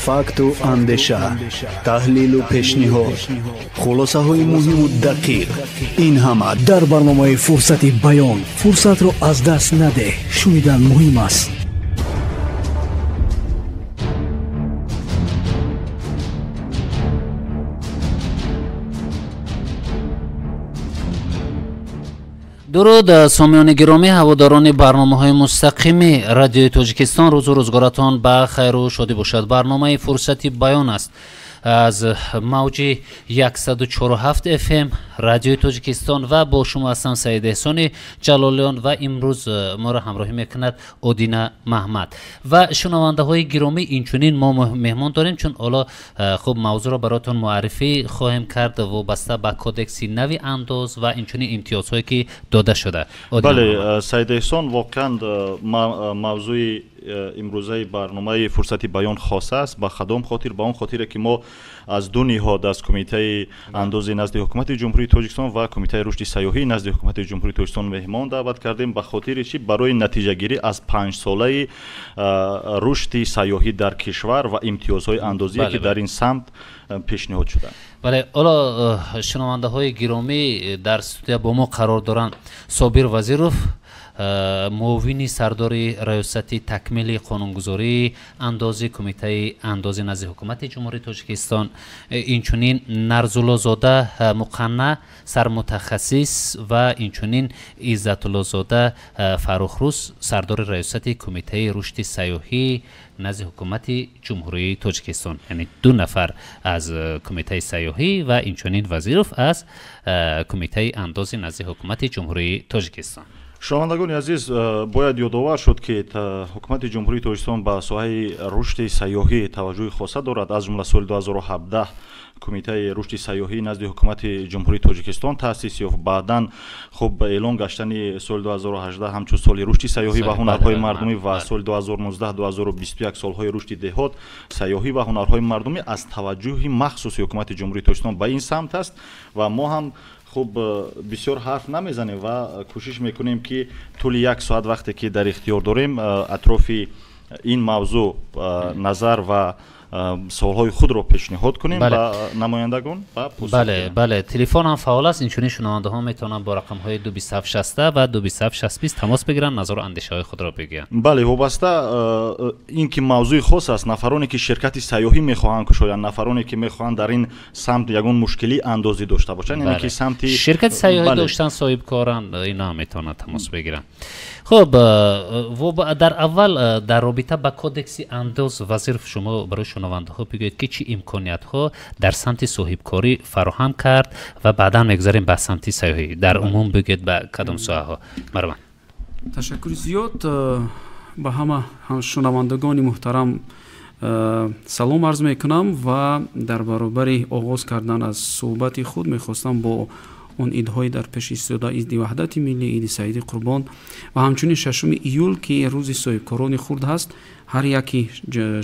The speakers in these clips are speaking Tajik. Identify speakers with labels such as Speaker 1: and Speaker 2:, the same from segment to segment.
Speaker 1: факту андеша, таҳлилу пешниҳод, хулосаҳои муҳиму дақиқ. ин ҳама дар барномаи фурсати баён. фурсатро аз даст надеҳ, шунидан муҳим аст.
Speaker 2: дуруд сомиёни гиромӣ, ҳаводорони барномаҳои мустақими радиои тоҷикистон, рӯзу рӯзгоратон ба хайру шодӣ бошад. барномаи фурсати баён аст аз мавҷи 104.7 FM радиои тоҷикистон ва бо шумо ҳастам Саид Эҳсони Ҷалолиён ва имрӯз моро ҳамроҳӣ мекунад Одина Маҳмад. ва шунавандаҳои гиромӣ, инчунин мо меҳмон дорем, чун ҳоло хуб мавзӯъро баротон муаррифӣ хоҳем кард вобаста ба кодекси нави андоз ва инчунин имтиёзҳое ки дода шуда.
Speaker 3: бале Саид Эҳсон, воқеан мавзӯи имрӯзаи барномаи фурсати баён хос аст ба хадом хотир, ба он хотире ки мо аз ду ниҳод, аз кумитаи андози назди ҳукумати ҷумҳурии тоҷикистон ва кумитаи рушди сайёҳӣ назди ҳукумати ҷумҳурии тоҷикистон меҳмон даъват кардем ба хотири чӣ? Барои натиҷагирӣ аз 5-солаи рушди сайёҳӣ дар кишвар ва имтиёзҳои андозие ки дар ин самт пешниҳод шуданд.
Speaker 2: бале, ҳоло шунавандаҳои гиромӣ, дар студия бо мо қарор доранд Собир Вазиров, муовини сардори раёсати такмили қонунгузории андози кумитаи андози назди ҳукумати ҷумҳурии тоҷикистон, инчунин Нарзуллозода Муқанна, сармутахассис, ва инчунин Иззатуллозода Фаррухрӯз, сардори раёсати кумитаи рушди сайёҳӣ назди ҳукумати ҷумҳурии тоҷикистон, яъне ду нафар аз кумитаи сайёҳӣ ва инчунин Вазиров аз кумитаи андози назди ҳукумати ҷумҳурии тоҷикистон.
Speaker 3: шунавандагони азиз, бояд ёдовар шуд ки ҳукумати ҷумҳурии тоҷикистон ба соҳаи рушди сайёҳӣ таваҷҷӯҳи хоса дорад. аз ҷумла соли 2017 кумитаи рушди сайёҳӣ назди ҳукумати ҷумҳурии тоҷикистон таъсис ёфт. баъдан хуб эълон гаштани соли 2018 ҳамчун соли рушди сайёҳӣ ва ҳунарҳои мардумӣ ва соли 2019-2021 солҳои рушди деҳот, сайёҳӣ ва ҳунарҳои мардумӣ аз таваҷҷӯҳи махсуси ҳукумати ҷумҳурии тоҷикистон ба ин самт аст ва мо ҳам хуб бисёр ҳарф намезанем ва кӯшиш мекунем ки тӯли 1 соат вақте ки дар ихтиёр дорем атрофи ин мавзӯъ назар ва суолҳои худро пешниҳод кунем ба намояндагон.
Speaker 2: бале, телефонам фаъол аст, инчунин шунавандаҳо метавонанд бо рақамҳои 2760 ва 2760 тамос бигиранд, назару андешаҳои худро бигӯянд.
Speaker 3: бале, вобаста ин ки мавзӯи хос аст, нафароне ки ширкати сайёҳӣ мехоҳанд кушоянд, нафароне ки мехоҳанд дар ин самт ягон мушкилӣ андозӣ дошта бошанд, яъне ки самти
Speaker 2: ширкати сайёҳӣ доштан соҳибкоранд, ино ҳам метавонанд тамос бигиранд. хуб, дар аввал дар робита ба кодекси андоз, Вазиров, шумо барои шунавандаҳо бигӯед ки чӣ имкониятҳо дар самти соҳибкорӣ фароҳам кард ва баъдан мегузарем ба самти сайёҳӣ. дар умум бигӯед ба кадом соҳаҳо? марҳамат.
Speaker 4: ташаккури зиёд ба ҳама шунавандагони муҳтарам салом арз мекунам ва дар баробари оғоз кардан аз суҳбати худ мехостам бо он идҳои дар пеши истода, иди ваҳдати миллӣ, иди Саиди Қурбон ва ҳамчунин 6 июл ки рӯзи соҳибкорони хурд ҳаст, ҳар яки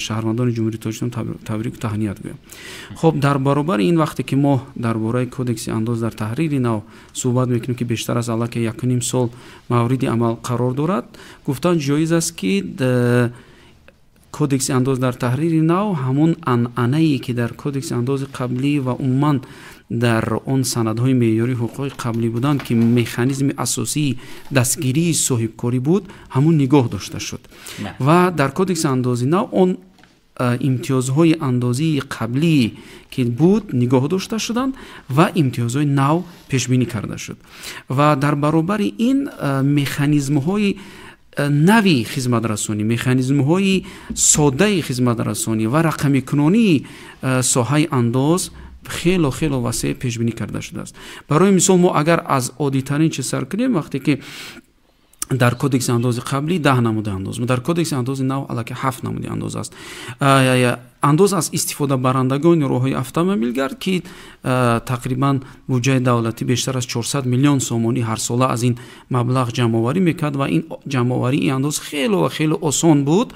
Speaker 4: шаҳрвандони ҷумҳурии тоҷикистон табрику таҳният гӯям. хуб, дар баробари ин вақте ки мо дар бораи кодекси андоз дар таҳрири нав суҳбат мекунем ки бештар аз аллакай 1.5 сол мавриди амал қарор дорад, гуфтан ҷоиз аст ки кодекси андоз дар таҳрири нав ҳамон анъанае ки дар кодекси андози қаблӣ ва умуман дар он санадҳои меъёрии ҳуқуқи қаблӣ буданд ки механизми асосии дастгирии соҳибкорӣ буд, ҳамон нигоҳ дошта шуд ва дар кодекси андози нав он имтиёзҳои андозии қаблӣ ки буд нигоҳ дошта шуданд ва имтиёзҳои нав пешбинӣ карда шуд ва дар баробари ин механизмҳои нави хизматрасонӣ, механизмҳои соддаи хизматрасонӣ ва рақамикунонии соҳаи андоз хело васеъ пешбинӣ карда шудааст. барои мисол, мо агар аз оддитарин чиз сар кунем, вақте ки дар кодекси андози қаблӣ 10 намуди андоз, дар кодекси андози нав аллакай 7 намуди андоз аст. андоз аз истифодабарандагони роҳҳои автомобилгар ки тақрибан буҷаи давлатӣ бештар аз 400 миллион сомонӣ ҳарсола аз ин маблағ ҷамъоварӣ мекард ва ин ҷамъоварии андоз хело осон буд.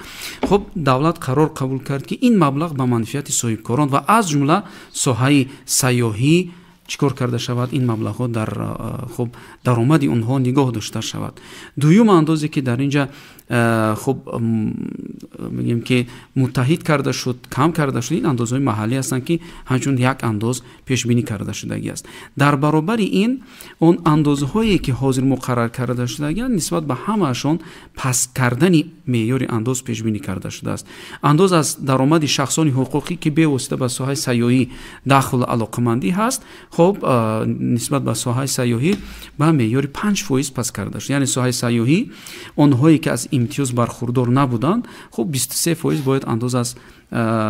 Speaker 4: хуб, давлат қарор қабул кард ки ин маблағ ба манфиати соҳибкорон ва аз ҷумла соҳаи сайёҳӣ چیکار کرده شود این مبلغ در خب درآمد اونها نگاه داشته شود. دوم اندازی که در اینجا خب میگیم که متحد کرده شد، کم کرده شد، این اندازهای محلی هستند که همچون یک انداز پیش بینی کرده شدگی است. در برابر این اون اندازهایی که حاضر مقرر کرده شدگی نسبت به همهشون پس کردن معیار انداز پیش بینی کرده شده است. انداز از درآمد شخصان حقوقی که به واسطه به ساحه سیاحی داخل علاقمندی هست، خب نسبت به ساحه سیاحی به معیار 5% پس کرده شد. یعنی ساحه سیاحی اونهایی که از امتیاز برخوردار نبودند، خب 23% باید انداز از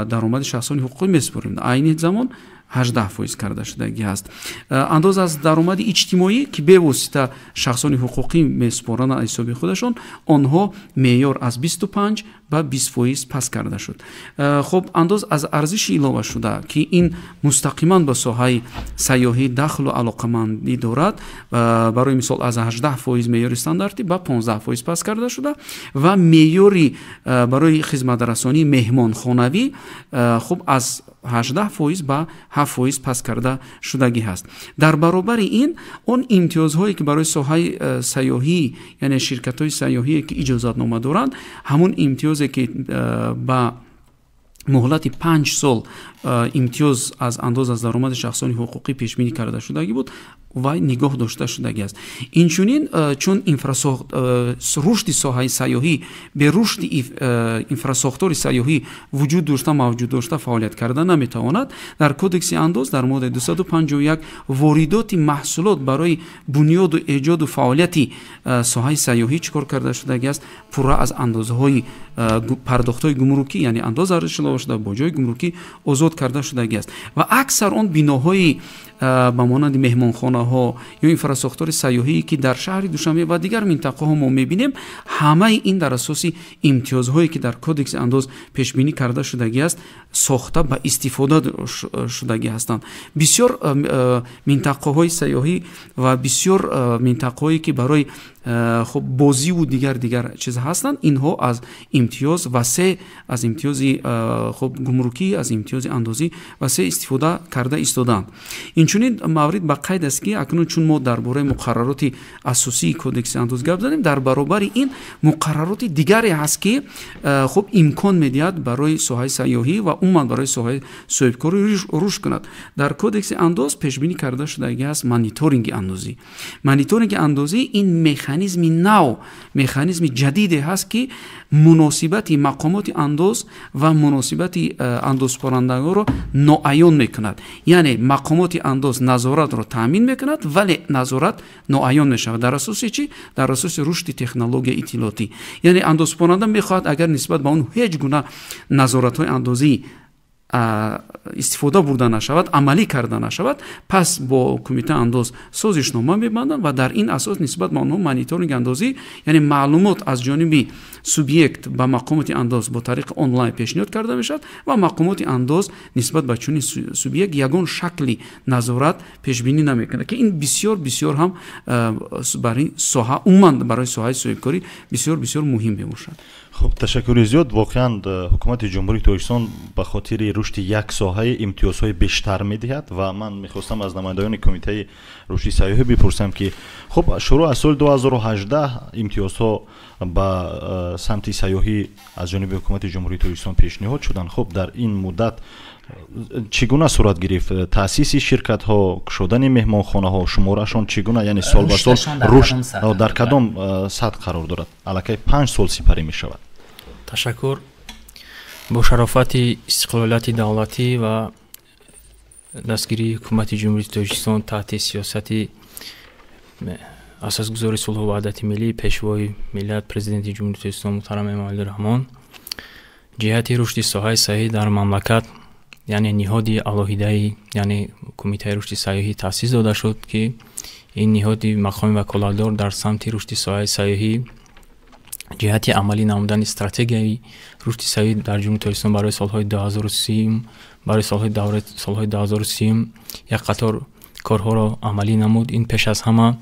Speaker 4: درآمد شخصان حقوقی میسپرند. عین زمان 18% کرده شدگی است. انداز از درآمد اجتماعی که به واسطه شخصان حقوقی میسپرند از حساب خودشون، آنها معیار از 25 به 20% پس کرده شد. خب انداز از ارزش علاوه شده که این مستقیما به ساحه سیاحی دخل و علاقمندی دارد، برای مثال از 18% معیار استانداردی به 15% پس کرده شده و معیاری برای خدمت رسانی مهمانخانوی خب از 18% به 7% پس کرده شدگی هست. در برابر این اون امتیازهایی که برای ساحه سیاحی یعنی شرکت‌های سیاحی که اجازت نامه دارند، همون امتیازی که با مهلت 5 سال امتیاز از انداز از درآمد شخصان حقوقی پیش بینی کرده شدگی بود و نگاه داشته شدگی است. اینچنین چون رشد ساحه سیاحی به رشد انفراساختور سیاحی وجود داشته موجود داشته فعالیت کرده نمیتواند، در کدکس انداز در ماده 251 واردات محصولات برای بنیاد و ایجاد و فعالیت ساحه سیاحی چکار کرده شدگی است؟ پورا از اندازهای پرداخت‌های گمرکی یعنی انداز ارزش علاوه شده با جای گمرکی آزاد کرده شدگی است و اکثر آن بناهای به مانند مهمانخانه ها یا انفراساختور سیاحی که در شهر دوشنبه و دیگر منطقه ها ما میبینیم، همه این در اساس امتیازهایی که در کدکس انداز پیش بینی کرده شدگی است ساخته به استفاده شدگی هستند. بسیار منطقه های سیاحی و بسیار منطقه هایی که برای خب بازی و دیگر چیز هستند، اینها از امتیاز وسیع، از امتیاز خب گمرکی، از امتیاز اندازی وسیع استفاده کرده ایستادند. اینچنین مورد به قید است که اکنون چون ما درباره مقررات اساسی کدکس انداز گپ زدیم، در برابر این مقررات دیگری هست که خب امکان میدهد برای ساحه سیاحی و عموما برای ساحه صاحبکاری رشد کند. در کدکس انداز پیش بینی کرده شده است مانیتورینگ اندازی. مانیتورینگ اندازی این مکانیزم جدیدی هست که مناسبت مقامات انداز و مناسبت اندازپرندگان را ناعیان میکند. یعنی مقامات انداز نظارت را تامین میکند ولی نظارت ناعیان میشود. در اساس چی؟ در اساس رشد تکنولوژی اطلاعاتی. یعنی اندازپرنده میخواد اگر نسبت به اون هیچ گونه نظارت های اندازی استفاده برده نشود، عملی کرده نشود، پس با کمیته انداز سازشنامه میبندند و در این اساس نسبت به آنها مانیتورینگ اندازی یعنی معلومات از جانب سوبیکت به مقامات انداز با طریق آنلاین پیشنهاد کرده میشد و مقامات انداز نسبت به چنین سوبیکت یگان شکلی نظارت پیش بینی نمیکنه که این بسیار هم برای ساحه عموما برای ساحه صاحبکاری بسیار مهم میباشد.
Speaker 3: خب تشکر زیاد. واقعا حکومت جمهوری تاجیکستان به خاطر رشد یک ساحه امتیازهای بیشتر میدهد و من میخواستم از نمایندگان کمیته رشد سیاحی بپرسم که خب شروع از سال 2018 امتیازها به سمت سیاحی از جانب حکومت جمهوری تاجیکستان پیشنهاد شدند. خب در این مدت چگونه صورت گرفت تاسیس شرکت ها، شدن مهمانخانه ها، شمارشان چگونه، یعنی سال به سال رشد در کدام سطح قرار دارد؟ الکی 5 سال سپری می شود.
Speaker 5: تشکر. با شرافت استقلالیت دولتی و دستگیری حکومت جمهوری تاجیکستان تحت سیاست اساسگذار صلح و وحدت ملی پیشوای ملت پرزیدنت جمهوری تاجیکستان محترم امام علی‌الرحمن جهت رشد ساحه سیاحی در مملکت یعنی نهاد الهیده‌ای یعنی کمیته رشد سیاحی تأسیس داده شد که این نهاد مقام وکالتدار در سمت رشد ساحه سیاحی جهت عملی نمودن استراتژی رشد سیاحی در جمهوری تاجیکستان برای سالهای 2030 برای سالهای 2030 یک قطار کارها را عملی نمود. این پیش از همه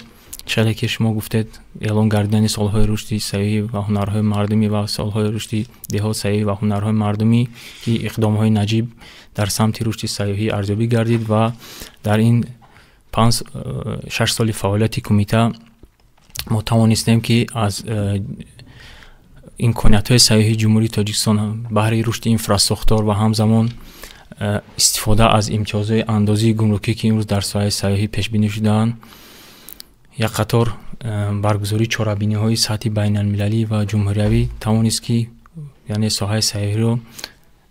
Speaker 5: شده که شما گفتید اعلان کردن سالهای رشد سیاحی و هنرهای مردمی و سالهای رشد دهات سیاحی و هنرهای مردمی که اقدام‌های نجیب در سمت رشد سیاحی ارزیابی گردید و در این 6 سالی فعالیت کمیته ما توانستیم که از امکانیت‌های سیاحی جمهوری تاجیکستان بهره رشد اینفراستراکچور و همزمان استفاده از امتیازهای اندازی گمرکی که امروز در ساحه سیاحی پیش بینی شده‌اند یک قطار برگزاری چهاربینی‌های سطحی بین‌المللی و جمهوریوی توانست که یعنی ساحه سیاحی رو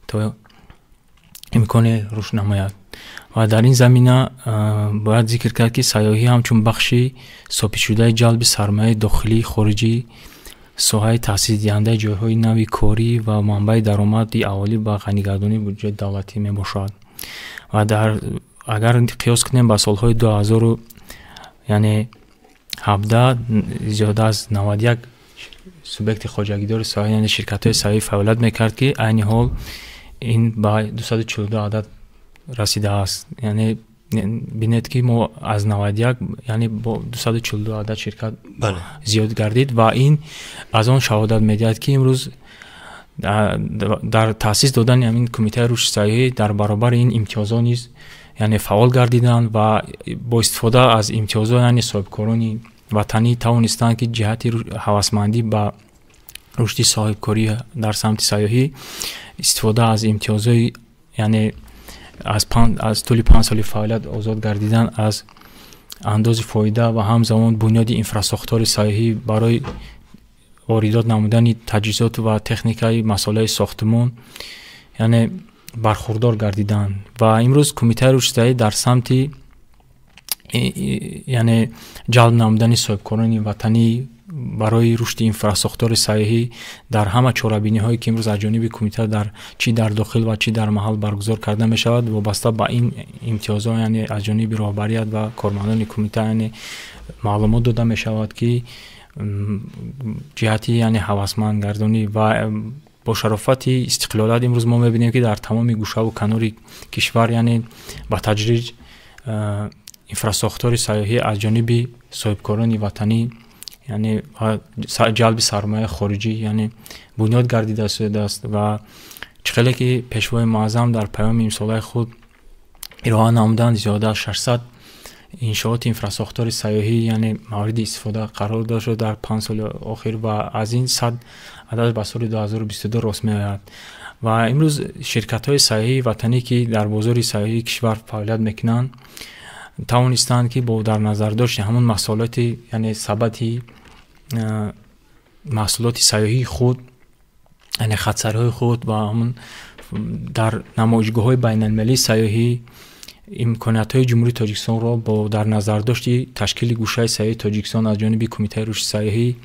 Speaker 5: تا امکان رشد نماید و در این زمینه باید ذکر کرد که سیاحی همچون بخشی ثابت شده جلب سرمایه داخلی خارجی ساحه تأسیس دهنده جایهای نوی کاری و منبع درآمد اهالی با غنی‌گردانی بودجه دولتی می باشد و اگر قیاس کنیم با سالهای 2000 یعنی 17 زیاده از 91 سوبیکت خواجگیدار سیاحی یعنی شرکت‌های سیاحی فعالیت می‌کرد که عین حال این با 242 عدد رسیده است. یعنی بینید که ما از 91 یعنی با 242 عدد شرکت زیاد گردید و این از آن شهادت می‌دهد که امروز در تأسیس دادن همین کمیته رشد سیاحی در برابر این امتیازات نیز یعنی فعال گردیدند و با استفاده از امتیازات یعنی صاحبکاران وطنی توانستند که جهت هوسمندی با رشد صاحبکاری در سمت سیاحی استفاده از امتیازات یعنی از طول 5 سال فعالیت آزاد گردیدن از انداز فایده و همزمان بنیاد اینفراستراکچور سیاحی برای واردات نمودن تجهیزات و تکنیکای مسائل ساختمان یعنی برخوردار گردیدن و امروز کمیته رشد سیاحی در سمت یعنی جلب نمودن صاحبکاران وطنی برای رشد اینفراستراکچور سیاحی در همه چهاربینی‌هایی که امروز از جانب کمیته در چی در داخل و چی در محل برگزار کرده می شود وابسته با این امتیازات یعنی از جانب رهبریت و کارمندان کمیته یعنی معلومات داده می شود که جهتی یعنی هوسمند گردانی و با شرافت استقلالت امروز ما می‌بینیم که در تمام گوشه و کنار کشور یعنی با تدریج اینفراستراکچور سیاحی از جانب صاحبکاران وطنی یعنی جلب سرمایه خارجی یعنی بنیاد گردیده شده است و چقدر که پیشوای معظم در پیام امساله خود ارائه نمودند زیاده از 600 انشاءات اینفراستراکچور سیاحی یعنی مورد استفاده قرار داده شده در 5 سال اخیر و از این 100 عدد به سال 2022 راست می‌آید و امروز شرکت‌های سیاحی وطنی که در بازار سیاحی کشور فعالیت می‌کنند توانستند که با در نظر داشت همون محصولات یعنی ثبتی محصولات سیاحی خود یعنی خطسرهای خود و همون در نمایشگاه‌های بین‌المللی سیاحی امکانیت‌های جمهوری تاجیکستان را با در نظر داشت تشکیل گوشه سیاحی تاجیکستان از جانب کمیته رشد سیاحی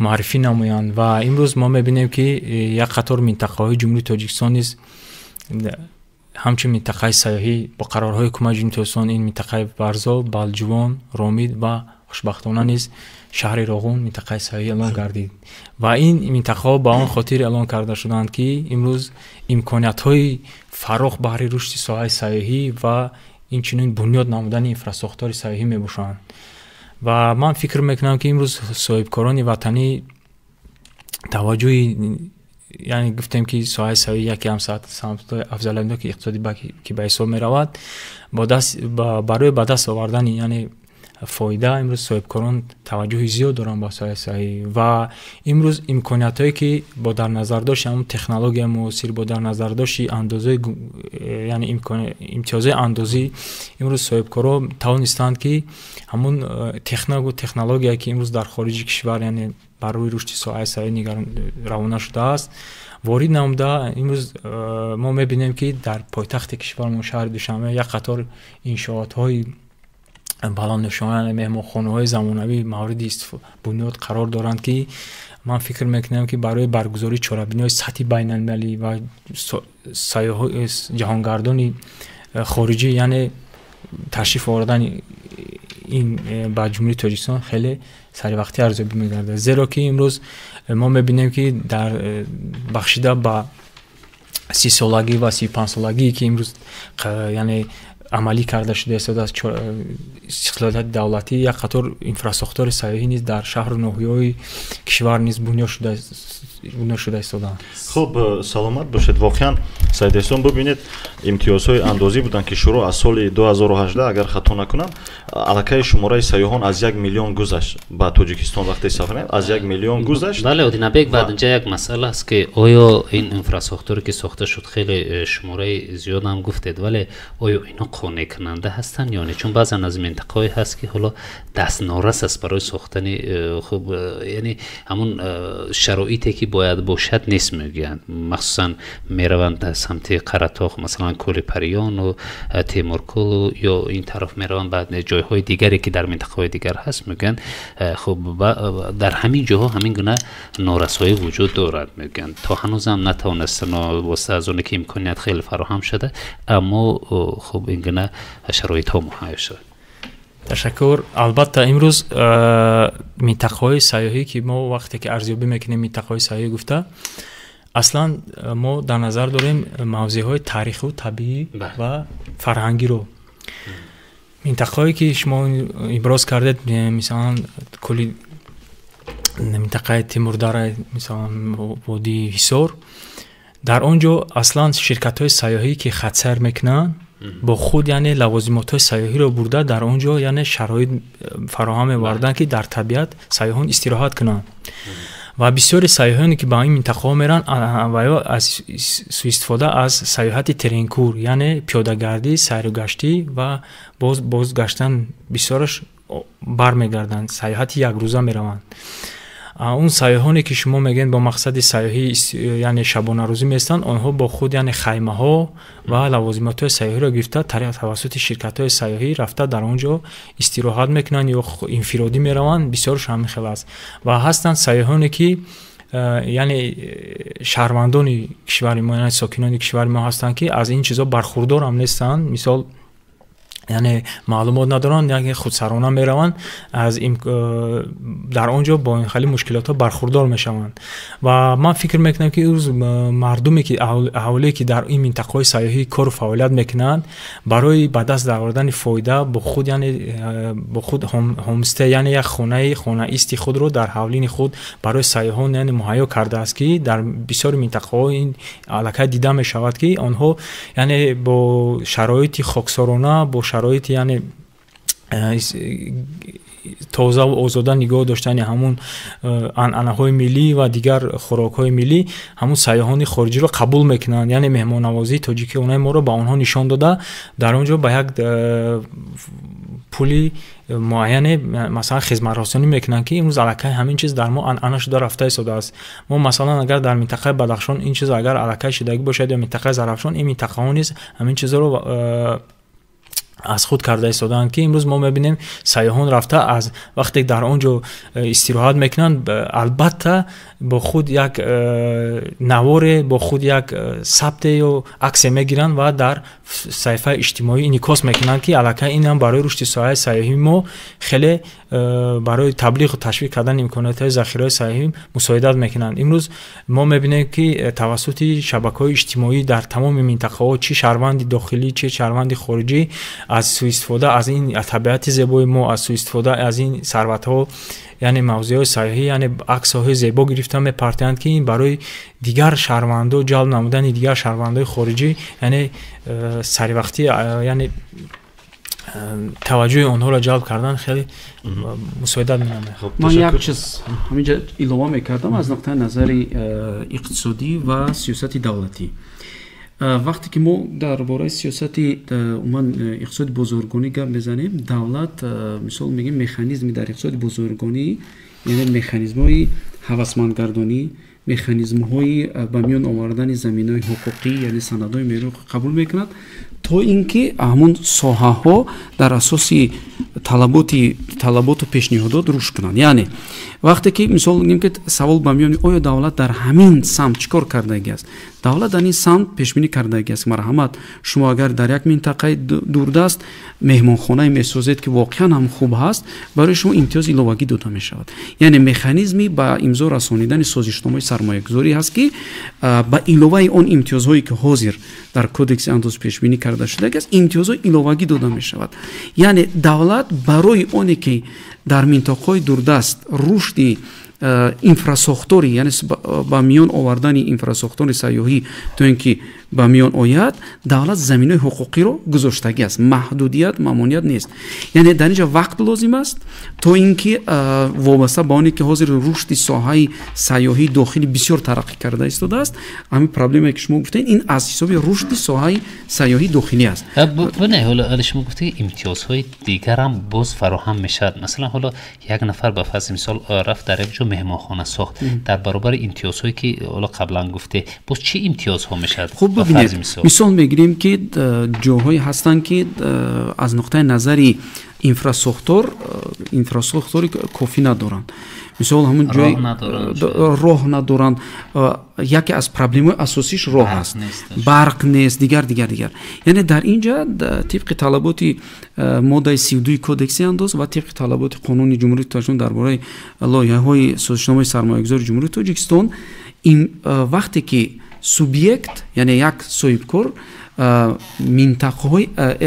Speaker 5: معرفی نمایند و امروز ما می‌بینیم که یک قطار منطقه‌های جمهوری تاجیکستان نیز همچنین منطقه سیاحی با قرارهای حکومت جمهوری تاجیکستان این منطقه برزا، بلجوان، رامید و خوشبختانه نیز شهر راغون منطقه سیاحی اعلام گردید و این منطقه با آن خاطر اعلام کرده شدند که امروز امکانیت‌های فراخ برای رشد ساحه سیاحی و اینچنین بنیاد نمودن اینفراستراکچور سیاحی میباشند و من فکر میکنم که امروز صاحبکاران وطنی توجه یعنی گفتیم که ساحه سیاحی یکی هم سمت افزایش که اقتصادی که به حساب می رود برای به دست آوردن یعنی فایده امروز صاحبکاران توجه زیاد دارن با ساحه سیاحی و امروز امکانیتایی که با در نظر داشت همون تکنولوژی معاصر با در نظر داشت اندازه یعنی امتیازات اندازی امروز صاحبکارا توانستند که همون تکنولوژی که امروز در خارج کشور یعنی برای رشد ساحه سیاحی روانه شده است وارد نموده. امروز ما می‌بینیم که در پایتخت کشور شهر دوشنبه یک قطار انشاءات‌های بلند نشانه مهمانخانه‌های زمانوی مورد بنیاد قرار دارند که من فکر میکنم که برای برگزاری چهاربینی‌های سطحی بین‌المللی و جهانگردانی خارجی یعنی تشریف آوردن این به جمهوری تاجیکستان خیلی سری وقتی ارزیابی می‌گردد زیرا که امروز ما می‌بینیم که در بخشیده با 30 سالگی و 35 سالگی که امروز یعنی عملی کرده شده است از استقلالیت دولتی یک قطار اینفراستراکچور سیاحی نیز در شهر و ناحیه‌های کشور نیز بنیاد شده است.
Speaker 3: خب سلامت باشید. واقعا Саид Эҳсон бубинед имтиёзҳои андозӣ буданд ки шуруъ аз соли 2018 агар хато накунам аллакай шумораи сайёҳон аз 1 миллион гузашт ба Тоҷикистон вақте сафар аз 1 миллион гузашт.
Speaker 2: бале Одинабек баъд инҷа як масъала аст ки оё ин инфраструктуре ки сохта шуд хеле шумораи зиёд ҳам гуфтед вале оё ино қонеъкунанда ҳастанд ё не чун баъзан аз минтақаҳое ҳаст ки ҳоло дастнорас аст барои сохтани хуб яъне ҳамун шароите ки бояд бошад нест мегӯянд махсусан мераванд самти Қаратоғ масалан Кӯли Париёну Темуркулу ё ин тараф мераванд баъд ҷойҳои дигаре ки дар минтақаҳои дигар ҳаст мегӯянд хуб дар ҳамин ҷоҳо ҳамин гуна норасоӣ вуҷуд дорад мегӯянд то ҳанӯзам натавонастанд восита аз оне ки имконият хеле фароҳам шуда аммо хуб ин гуна шароитҳо муҳайё шуд.
Speaker 5: ташаккур. албатта имрӯз минтақаҳои сайёҳӣ ки мо вақте ки арзёбӣ мекунем минтақаҳои сайёҳӣ гуфта аслан мо дар назар дорем мавзеъҳои тариху табиӣ ва фарҳангиро. минтақаҳое ки шумо иброз кардед мисалан кӯли минтақаи Тимурдаре мисалан водии Ҳисор дар он ҷо аслан ширкатҳои сайёҳӣ ки хатсайр мекунанд бо худ яъне лавозимотҳои сайёҳиро бурда дар он ҷо яъне шароит фароҳам меварданд ки дар табиат сайёҳон истироҳат кунанд ва бисёри сайёҳоне ки ба ин минтақаҳо меранд аз суистифода аз сайёҳати теренкур яъне пиёдагардӣ сайругаштӣ ва бозгаштан бисёраш бармегарданд сайёҳати якрӯза мераванд. اون سیاحانی که شما میگین با مقصد سیاحی یعنی شبانه روزی میستن آنها با خود یعنی خیمه ها و لوازمات سیاحی را گرفته توسط شرکت های سیاحی رفته در اونجا استراحت میکنن یا انفرادی میروند بسیارش همین خیلی است و هستند سیاحانی که یعنی شهروندان کشور ما یعنی ساکنان کشور ما هستند که از این چیزا برخوردار هم نیستند مثال یعنی معلومات ندارن یعنی خودسرانه میروند از این در اونجا با این خیلی مشکلات ها برخوردار میشوند و من فکر میکنم که روز مردمی که اهالی که در این منطقه سیاحی کار و فعالیت میکنند برای به دست آوردن فایده با خود یعنی با خود هومسته یعنی یک خانه ایستی خود رو در حوالین خود برای سیاحان یعنی مهیا کرده است که در بسیار منطقه ها این علاقه دیده میشود که آنها یعنی با شرایط خاکسارانه با شرایط یعنی تازه و آزاده نگاه داشتن همون عنعنه‌های ملی و دیگر خوراک‌های ملی همون سیاحان خارجی رو قبول میکنن یعنی مهمان نوازی تاجیکی اونای ما رو به آنها نشان داده در اونجا به یک پولی معینه مثلا خدمت رسانی میکنن که امروز علاقه همین چیز در ما عنعنه شده رفته ایستاده است. ما مثلا اگر در منطقه بدخشان این چیز اگر علاقه شدگی باشد یا منطقه زرافشان این منطقه ها نیز همین چیزا رو از خود کرده ایستادند که امروز ما میبینیم سیاحان رفته از وقتی در آنجا استراحت میکنن البته با خود یک نوار با خود یک ثبت یا عکس میگیرن و در صفحه اجتماعی انعکاس میکنن که علاقه این هم برای رشد ساحه سیاحی ما خیلی برای تبلیغ و تشویق کردن امکانات ذخیره سیاحی مساعدت میکنن. امروز ما میبینیم که توسط شبکه‌های اجتماعی در تمام منطقه ها چه شهروند داخلی چه شهروند خارجی از سوء استفاده از این طبیعت زیبای ما از سوء استفاده از این ثروت ها یعنی موضوع سیاحی یعنی عکس های زیبا گرفتن میپرتند که این برای دیگر شهروندان جلب نمودن دیگر شهروندان خارجی یعنی سری وقتی یعنی توجه آنها را جلب کردن خیلی مساعدت می‌نماید.
Speaker 4: من یک چیز همینجا اضافه می‌کردم از نقطه نظر اقتصادی و سیاست دولتی. وقتی که ما درباره سیاست اقتصاد بازرگانی گپ میزنیم دولت مثال میگیم مکانیزمی در اقتصاد بازرگانی یعنی مکانیزم‌های هوسمندگردانی مکانیزم‌های به میان آوردن زمین‌های حقوقی یعنی سندهای میراث قبول میکند تا اینکه همون ساحه‌ها در اساس طلبات و پیشنهادات رشد کنند. یعنی وقتی که مثال میگیم که سوال به میان آیا دولت در همین سمت چیکار کرده است؟ دولت در این سمت پیش بینی کرده است مرحمت شما اگر در یک منطقه دوردست مهمانخانه میسازید که واقعا هم خوب هست برای شما امتیاز علاوه‌ای داده می شود. یعنی مکانیزمی با امضا رسانیدن سازشنامه سرمایه‌گذاری هست که با علاوه اون امتیازهایی که حاضر در کدکس اندوز پیش بینی کرده شده است امتیازهای علاوه‌ای داده می شود. یعنی دولت برای اونی که در منطقه‌های دوردست رشد اینفراساختوری یعنی با میان آوردن اینفراساختور سیاحی تا اینکه ба миён ояд, давлат заминои ҳуқуқиро гузоштагӣ аст, маҳдудият мамнуият нест. Яъне дар инҷа вақт лозим аст то ин ки вобаста ба оне ки ҳозир рушди соҳаи сайёҳии дохилӣ бисёр тараққӣ карда истодааст, ҳамин проблемае ки шумо гуфтед ин аз ҳисоби рушди соҳаи сайёҳии дохилӣ аст.
Speaker 2: бине ҳоло шумо гуфтед имтиёзҳои дигар ҳам боз фароҳам мешавад. Масалан ҳоло як нафар ба фарзи мисол рафт дар як ҷо меҳмонхона сохт, дар баробари имтиёзҳое ки ҳоло қаблан гуфте, боз чӣ имтиёзҳо мешавад?
Speaker 4: хуб бибинед, мисол мегирем ки ҷоҳое ҳастанд ки аз нуқтаи назари инфрасохтори кофӣ надоранд. мисол ҳамун ҷои роҳ надоранд. яке аз проблемаи асосиш роҳ аст, барқ нест, дигар. Яъне дар инҷа тибқи талаботи моддаи 32 кодекси андоз ва тибқи талаботи қонуни ҷумҳурии Тоҷикистон дар бораи лоиҳаҳои созишномаи сармоягузори ҷумҳурии Тоҷикистон, ин вақте ки субъект, яъне як соҳибкор минтақаҳои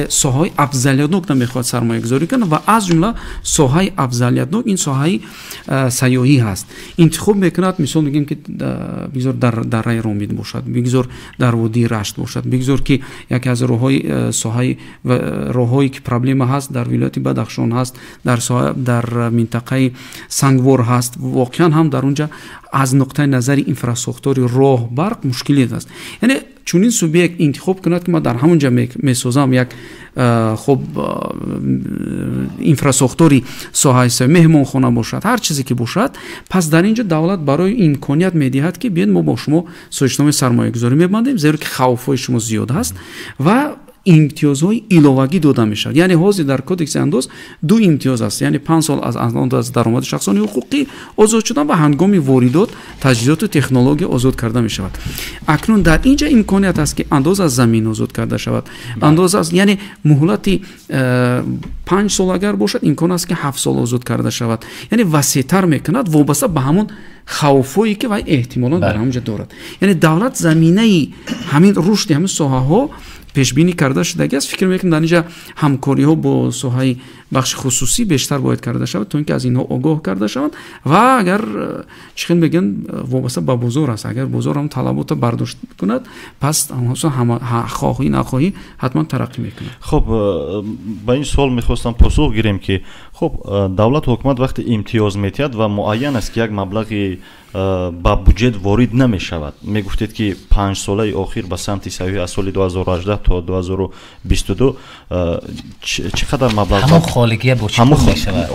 Speaker 4: соҳаи афзалиятнок намехоҳад сармоягузорӣ кунад ва аз ҷумла соҳаи афзалиятнок ин соҳаи сайёҳӣ ҳаст. Интихоб мекунад, мисол мегӯем ки бигзор дар рай Ромид бошад, бигзор дар водии Рашт бошад, бигзор ки яке аз роҳҳои соҳаи роҳҳое ки проблема ҳаст дар вилояти Бадахшон ҳаст, дар минтақаи Сангвор ҳаст. Воқеан ҳам дар онҷа аз нуқтаи назари инфрасохтори роҳ, барқ мушкилият аст. Яъне чунин субъект интихоб кунад ки ман дар ҳамон ҷа месозам як хуб инфрасохтори соҳаи сайёҳӣ, меҳмонхона бошад, ҳар чизе ки бошад, пас дар инҷа давлат барои имконият медиҳад ки биед мо бо шумо созишномаи сармоягузорӣ мебандем, зеро ки хавфҳои шумо зиёд ҳаст ва имтиёзҳои иловагӣ дода мешавад. Яъне ҳозир дар кодекси андоз ду имтиёз аст, яъне 5 сол аз андоз даромади шахсони ҳуқуқӣ озод шудан ва ҳангоми воридот таҷҳизоту технология озод карда мешавад. Акнун дар инҷа имконият аст ки андоз аз замин озод карда шавад. Андоз аз яъне муҳлати 5 сол агар бошад, имкон аст ки 7 сол озод карда шавад. Яъне васеътар мекунад вобаста ба ҳамон хавфҳое ки вай эҳтимолан дар ҳамон ҷо дорад. Яъне давлат заминаи ҳамин рушди ҳамин соҳаҳо пешбинӣ карда шудагӣ аст. Фикр мекунам дар инҷа ҳамкориҳо бо соҳаи бахши хусусӣ бештар бояд карда шавад, то ин ки аз инҳо огоҳ карда шаванд ва агар чӣ хел мегӯян вобаста ба бозор аст, агар бозор ҳам талабота бардошт кунад, пас хоҳӣ нахоҳӣ ҳатман тараққӣ мекунад.
Speaker 3: хуб, ба ин суол мехостам посух гирем ки хуб, давлату ҳукумат вақте имтиёз метиҳад ва муайян аст ки як маблағи ба буҷет ворид намешавад. Мегуфтед ки 5 солаи охир ба самти сайёҳӣ аз соли 2018 то 2022 чӣ қадар маблағ
Speaker 2: холигӣ бо чӣ пул мешавад?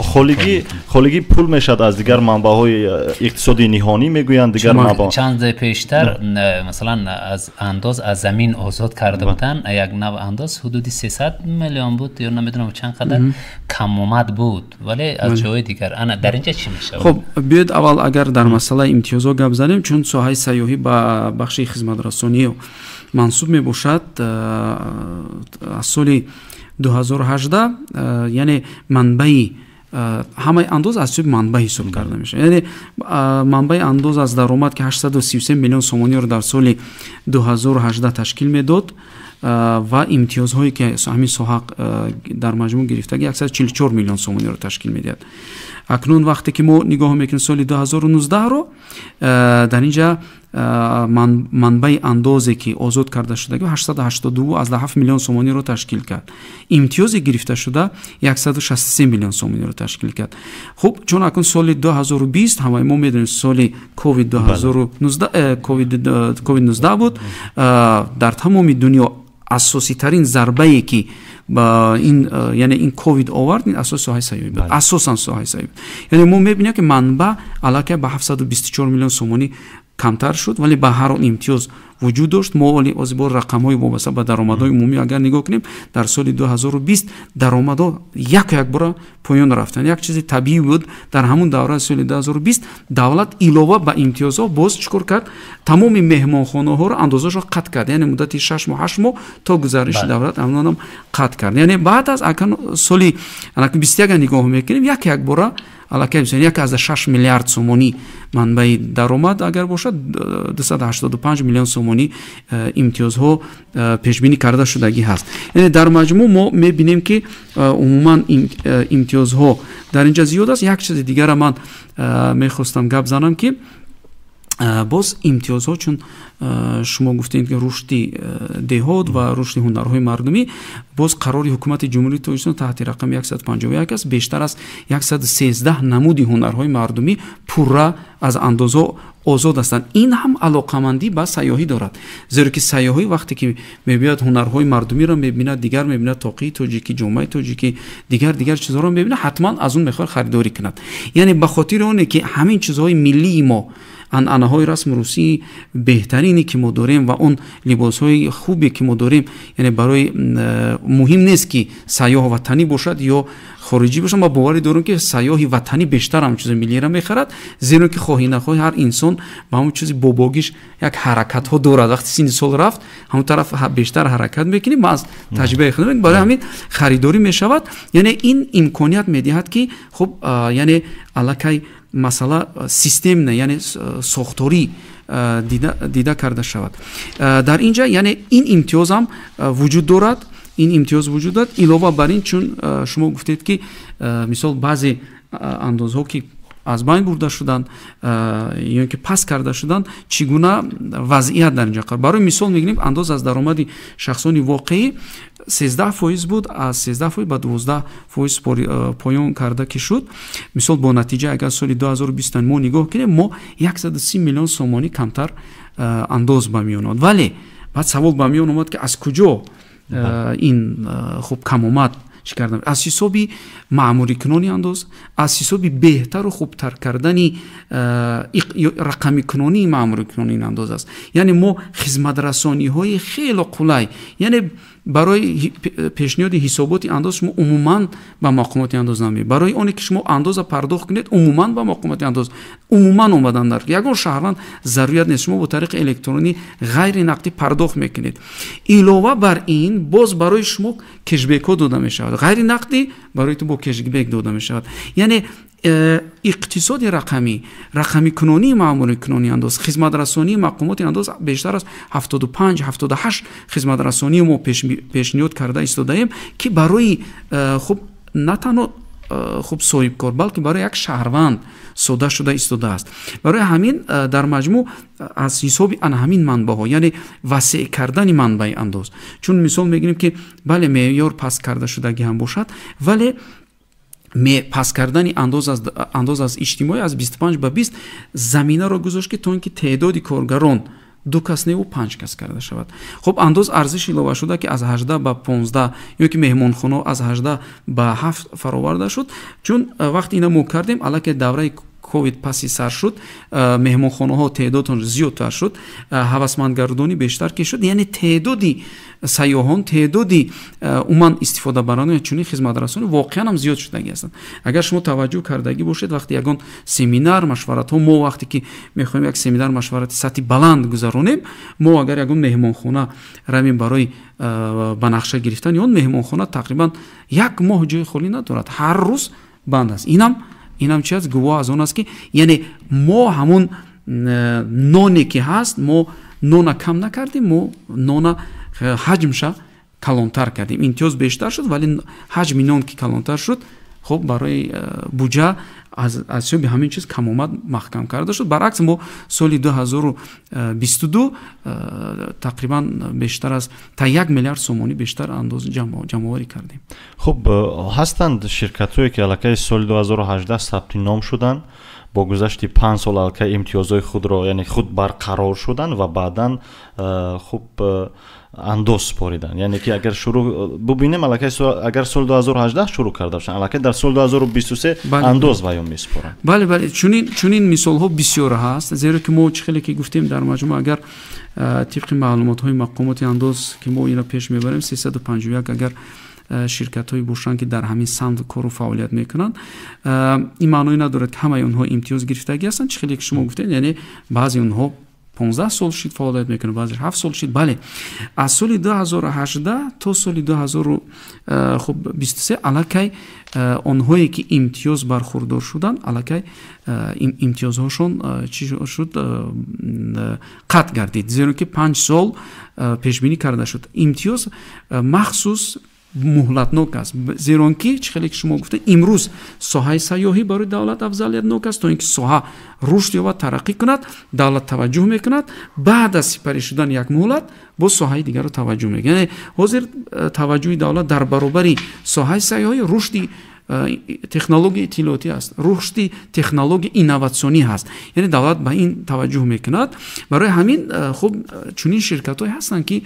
Speaker 3: холигӣ пул мешавад аз дигар манбаъҳои иқтисоди ниҳонӣ, мегӯянд дигар манбаъ.
Speaker 2: чанд пештар масалан аз андоз аз замин озод карда буданд, як нав андоз ҳудуди 300 миллион буд ё намедонам чанд қадар камомад буд, вале аз ҷои дигар ана дар инҷа чӣ мешавад?
Speaker 4: хуб, биёед аввал агар дар масъалаи имтиёзҳо гап занем, чун соҳаи сайёҳӣ ба бахши хизматрасонӣ мансуб мебошад. аз соли 2018 яъне манбаи ҳамаи андоз аз ҳисоби манбаъ ҳисоб карда мешавад. Яъне манбаи андоз аз даромад ки 833 миллион сомониро дар соли 2018 ташкил медод ва имтиёзҳое ки ҳамин соҳа дар маҷмӯъ гирифтагӣ 144 миллион сомониро ташкил медиҳад. акнун вақте ки мо нигоҳ мекунем соли 2019-ро, дар инҷа манбаи андозе ки озод карда шудагӣ 882 миллион сомониро ташкил кард. имтиёзи гирифта шуда 163 миллион сомониро ташкил кард. хуб, чун акун соли 2020 ҳамаи мо медонем соли COVID-19 буд, дар тамоми дунё асоситарин зарбае ки яъне ин ковид овард, ин асоси соҳаи сайёҳӣ буд, асосан соҳаи сайёҳӣ буд. Яъне мо мебинем ки манбаъ аллакай ба 724 миллион сомонӣ камтар шуд, вале ба ҳар он имтиёз вуҷуд дошт. мо озибор рақамҳои вобаста ба даромадҳои умумӣ агар нигоҳ кунем, дар соли 2020 даромадҳо як бора поён рафтанд. як чизи табиӣ буд. Дар ҳамун давраи соли 2020 давлат илова ба имтиёзҳо боз чӣ кор кард? Тамоми меҳмонхонаҳоро андозашро қатъ кард, яъне муддати 6 моҳ 8 моҳ то гузариши давлат амнонам қатъ кард. яъне баъд аз соли 21 нигоҳ мекунем, як бора аллакай 1.6 миллиард сомонӣ манбаи даромад агар бошад, 285 миллион сомонӣ имтиёзҳо пешбинӣ карда шудагӣ ҳаст. яъне дар маҷмӯъ мо мебинем ки умуман имтиёзҳо дар инҷа зиёд аст. як чизи дигара ман мехостам гап занам ки боз имтиёзҳо чун шумо гуфтед ки рушди деҳот ва рушди ҳунарҳои мардумӣ боз қарори ҳукумати ҷумҳурии тоҷикистон таҳти рақами 151 аст. Бештар аз 113 намуди ҳунарҳои мардумӣ пурра аз андозҳо озод ҳастанд. Ин ҳам алоқамандӣ ба сайёҳӣ дорад, зеро ки сайёҳӣ вақте ки мебинад ҳунарҳои мардумиро мебинад, дигар мебинад тоқии тоҷикӣ, ҷомаи тоҷикӣ, дигар чизҳоро мебинад, ҳатман аз он мехоҳад харидорӣ кунад. Яъне ба хотири оне ки ҳамин чизҳои миллии мо, анъанаҳои расму русии беҳтарине ки мо дорем ва он либосҳои хубе ки мо дорем, яъне барои муҳим нест ки сайёҳ ватанӣ бошад ё хориҷӣ бошад. ма боварӣ дорам ки сайёҳи ватанӣ бештар ҳам чизи миллиро мехарад, зеро ки хоҳӣ нахоҳӣ ҳар инсон ба ҳамон чизи бобогиш як ҳаракатҳо дорад. вақти синни сол рафт ҳамон тараф бештар ҳаракат мекунӣ. ма аз таҷрибаи худам барои ҳамин харидорӣ мешавад. яъне ин имконият медиҳад ки хуб яъне аллакай масъала системна, яъне сохторӣ дида карда шавад. дар ин ҷо яъне ин имтиёз ҳам вуҷуд дорад. ин имтиёз вуҷуд дорад. илова бар ин, чун шумо гуфтед ки мисол баъзе андозҳо ки аз байн бурда шуданд ё ки паст карда шуданд, чӣ гуна вазъият дар инҷо қарор. барои мисол мегирем, андоз аз даромади шахсони воқеӣ 13% буд, аз 13% ба 12% поён карда ки шуд. мисол бо натиҷа агар соли 2020 мо нигоҳ кунем, мо 130 миллион сомонӣ камтар андоз ба миён омад. вале баъд савол ба миён омад ки аз куҷо ин хуб камомад шикарда, аз ҳисоби маъмурикунони андоз, аз ҳисоби беҳтару хубтар кардани рақамикунонии маъмурикунони ин андоз аст. яъне мо хизматрасониҳои хело қулай, яъне барои пешниҳоди ҳисоботи андоз шумо умуман ба мақомоти андоз намебинед. барои оне ки шумо андоза пардохт кунед умуман ба мақомоти андоз умуман омадан дар ягон шаҳрванд зарурият нест, шумо бо тариқи электронӣ ғайри нақдӣ пардохт мекунед. илова бар ин боз барои шумо кешбекҳо дода мешавад, ғайри нақдӣ барои ту бо кешбек дода мешавад. яъне иқтисоди рақамикунонии маъмурикунонии андоз, хизматрасонии мақомоти андоз бештар аз 75-78 хизматрасонии мо пешниҳод карда истодаем ки барои хуб на танҳо хуб соҳибкор, балки барои як шаҳрванд сода шуда истодааст. барои ҳамин дар маҷмӯъ аз ҳисоби ҳамин манбаъҳо, яъне васеъ кардани манбаи андоз, чун мисол мегирем ки бале меъёр паст карда шудагӣ ҳам бошад, вале паст кардани андоз аз иҷтимоӣ аз 25 ба 20 заминаро гузошт ки то ин ки теъдоди коргарон 2 кас неву 5 кас карда шавад. хуб андоз арзиш илова шуда ки аз 18 ба 15 ё ки меҳмонхонаҳо аз 18 ба 7 фароварда шуд. чун вақти ина мо кардем, аллакай давраи ковид паси сар шуд, меҳмонхонаҳо теъдодон зиёдтар шуд, ҳавасмандгардонӣ бештар ки шуд, яъне теъдоди сайёҳон, теъдоди умуман истифодабарони чунин хизматрасонӣ воқеан ҳам зиёд шудагӣ ҳастанд. агар шумо таваҷҷӯҳ кардагӣ бошед, вақти ягон семинар машваратҳо, мо вақте ки мехоҳем як семинар машварати сатҳи баланд гузаронем, мо агар ягон меҳмонхона равем барои ба нақша гирифтани он меҳмонхона тақрибан 1 моҳ ҷои холӣ надорад, ҳар рӯз банд аст. инам чи аст, гувоҳ аз он аст ки яъне мо ҳамон ноне ки ҳаст, мо нона кам накардем, мо нона ҳаҷмша калонтар кардем. имтиёз бештар шуд, вале ҳаҷми нон ки калонтар шуд, хуб барои буҷа аз шоби ҳамин чиз камомад маҳкам карда шуд. баръакс мо соли 2022 тақрибан бештар аз та 1 миллиард сомонӣ бештар андоз ҷамъоварӣ кардем.
Speaker 3: хуб ҳастанд ширкатҳое ки аллакай соли 2018 сабти ном шуданд, бо гузашти 5 сол аллакай имтиёзҳои худро, яъне худ барқарор шуданд ва баъдан хуб андоз споридан. яъне ки агар шуруъ бубинем, аллакай агар соли 2018 шуруъ карда бошанд, аллакай дар соли 2023 андоз ваён месупоранд.
Speaker 4: бале чунин мисолҳо бисёр ҳаст, зеро ки мо чӣ хеле ки гуфтем дар маҷмӯъ агар тибқи маълумотҳои мақомоти андоз ки мо инро пеш мебарем 351 агар ширкатҳои бошанд ки дар ҳамин самт кору фаъолият мекунанд, ин маъное надорад ки ҳамаи онҳо имтиёз гирифтагӣ ҳастанд. чӣ хеле ки шумо гуфтед, яъне баъзи онҳо 15 сол шид фаъолият мекунад, баъзе 7 сол шид. бале аз соли 2018 то соли 2023 аллакай онҳое ки имтиёз бархурдор шуданд, аллакай имтиёзҳошон чӣ шуд, қатъ гардид, зеро ки 5 сол пешбинӣ карда шуд. имтиёз махсус муҳлатнок аст, зеро ки чӣ хеле ки шумо гуфта имрӯз соҳаи сайёҳӣ барои давлат афзалиятнок аст, то ин ки соҳа рушд ёбад, тараққӣ кунад, давлат таваҷҷӯҳ мекунад, баъд аз сипарӣ шудани як муҳлат боз соҳаи дигарро таваҷҷӯҳ мекунад. Яъне ҳозир таваҷҷӯҳи давлат дар баробари соҳаи сайёҳӣ рушди технологияи иттилоотӣ аст, рушди технологияи инноватсионӣ ҳаст. Яъне давлат ба ин таваҷҷӯҳ мекунад. Барои ҳамин хуб чунин ширкатҳое ҳастанд ки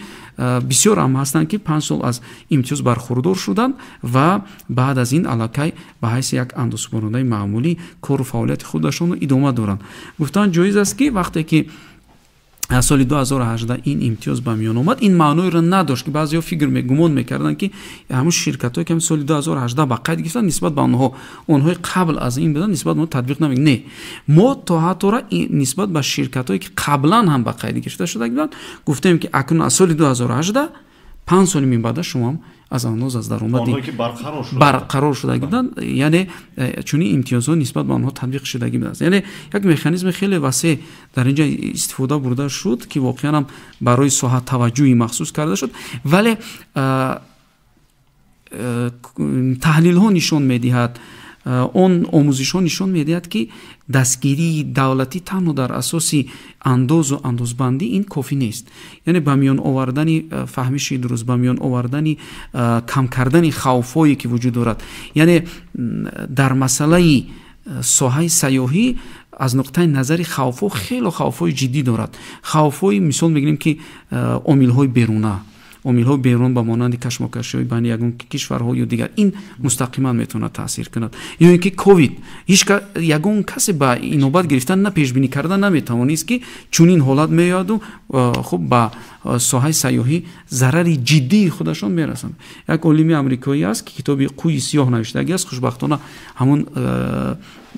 Speaker 4: бисёр ҳам ҳастанд ки 5 сол аз имтиёз бархурдор шуданд ва баъд аз ин аллакай ба ҳайси як андозбаронаи маъмулӣ кору фаъолияти худашонро идома доранд. Гуфтан ҷоиз аст ки вақте ки соли 2018 ин имтиёз ба миён омад, ин маъноиро надошт ки баъзеҳо фикр гумон мекарданд ки ҳамун ширкатҳое ки соли 2018 ба қайд гирифтанд нисбат ба онҳои қабл аз ин будан нисбат ба он татбиқ намекунем. Не, мо то ҳаттора нисбат ба ширкатҳое ки қаблан ҳам ба қайд гирифта шуда буданд гуфтем ки акнун аз соли 2018 5 соли минбаъда шумо ҳам аз андоз аз даромади барқарор шудагӣ буданд, яъне чунин имтиёзҳо нисбат ба онҳо татбиқ шудагӣ будааст. Яъне як механизми хеле васеъ дар инҷа истифода бурда шуд ки воқеан ҳам барои соҳа таваҷҷӯҳи махсус карда шуд, вале таҳлилҳо нишон медиҳад, он омӯзишҳо нишон медиҳад ки дастгирии давлатӣ танҳо дар асоси андозу андозбандӣ ин кофӣ нест. Яъне ба миён овардани фаҳмиши дуруст, ба миён овардани кам кардани хавфҳое ки вуҷуд дорад. Яъне дар масъалаи соҳаи сайёҳӣ аз нуқтаи назари хавфҳо хело хавфҳои ҷиддӣ дорад. Хавфҳои мисол мегирем ки омилҳои беруна, омилҳои берун ба монанди кашмокашиҳои байни ягон кишварҳо ё дигар, ин мустақиман метавонад таъсир кунад. Ё ин ки ковид, ягон касе ба инобат гирифтан на пешбинӣ карда наметавонист ки чунин ҳолат меояду хуб ба соҳаи сайёҳӣ зарари ҷиддии худашон мерасанд. Як олими амрикоӣ аст ки китоби Қӯи сиёҳ навиштагӣ аст, хушбахтона ҳамун